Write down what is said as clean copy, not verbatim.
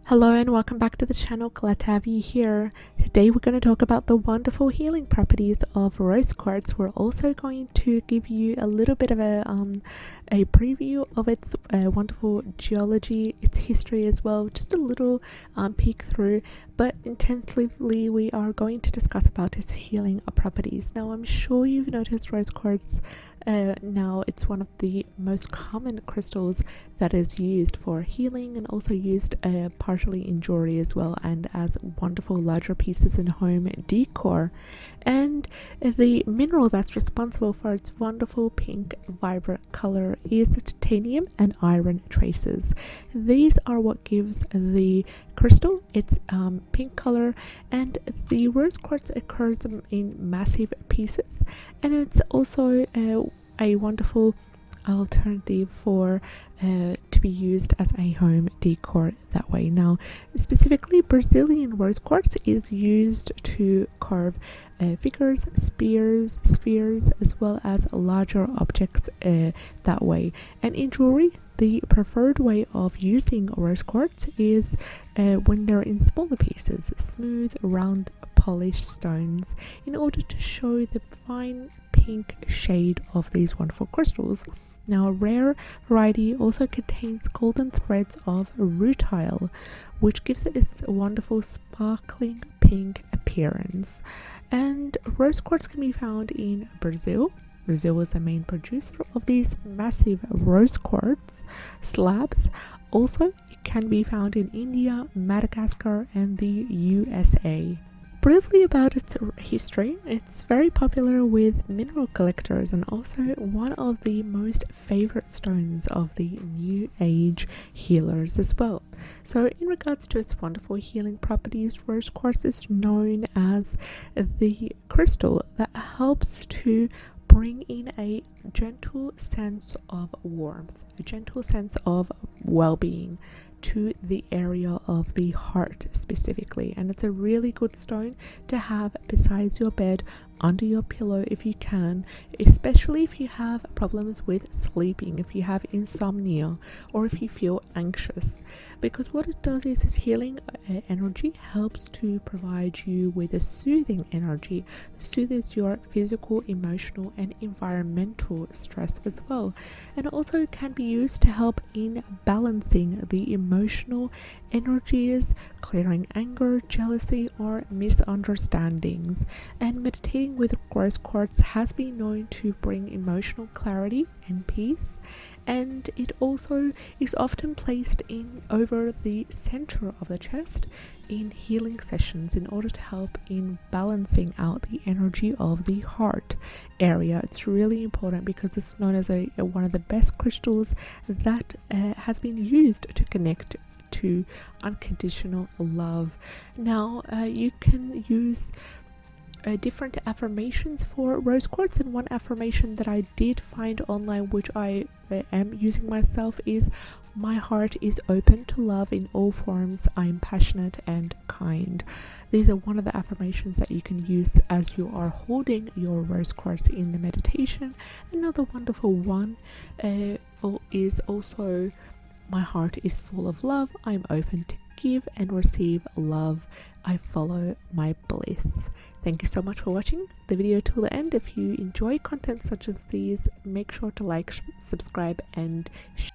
Hello and welcome back to the channel. Glad to have you here. Today we're going to talk about the wonderful healing properties of rose quartz. We're also going to give you a little bit of a preview of its wonderful geology, its history as well, just a little peek through, but intensively we are going to discuss about its healing properties. Now I'm sure you've noticed rose quartz. Now it's one of the most common crystals that is used for healing and also used partially in jewelry as well, and as wonderful larger pieces in home decor. And the mineral that's responsible for its wonderful pink vibrant color is titanium and iron traces. These are what gives the crystal its pink color, and the rose quartz occurs in massive pieces, and it's also a wonderful alternative for to be used as a home decor that way. Now specifically Brazilian rose quartz is used to carve figures, spheres as well as larger objects that way. And in jewelry, the preferred way of using rose quartz is when they're in smaller pieces, smooth, round, polished stones, in order to show the fine pink shade of these wonderful crystals. Now a rare variety also contains golden threads of rutile, which gives it its wonderful sparkling pink appearance. And rose quartz can be found in Brazil. Brazil is the main producer of these massive rose quartz slabs. Also, it can be found in India, Madagascar, and the USA. Briefly about its history, it's very popular with mineral collectors and also one of the most favorite stones of the New Age healers as well. So in regards to its wonderful healing properties, rose quartz is known as the crystal that helps to bring in a gentle sense of warmth, a gentle sense of well-being to the area of the heart specifically. And it's a really good stone to have besides your bed, under your pillow if you can, especially if you have problems with sleeping, if you have insomnia, or if you feel anxious, because what it does is this healing energy helps to provide you with a soothing energy, soothes your physical, emotional and environmental stress as well, and also can be used to help in balancing the emotional energies, clearing anger, jealousy or misunderstandings. And meditating with rose quartz has been known to bring emotional clarity and peace, and it also is often placed in over the center of the chest in healing sessions in order to help in balancing out the energy of the heart area. It's really important because it's known as one of the best crystals that has been used to connect to unconditional love. Now you can use different affirmations for rose quartz, and one affirmation that I did find online, which I am using myself, is my heart is open to love in all forms. I am passionate and kind. These are one of the affirmations that you can use as you are holding your rose quartz in the meditation. Another wonderful one is also my heart is full of love. I am open to give and receive love. I follow my bliss. Thank you so much for watching the video till the end. If you enjoy content such as these, make sure to like, subscribe and share.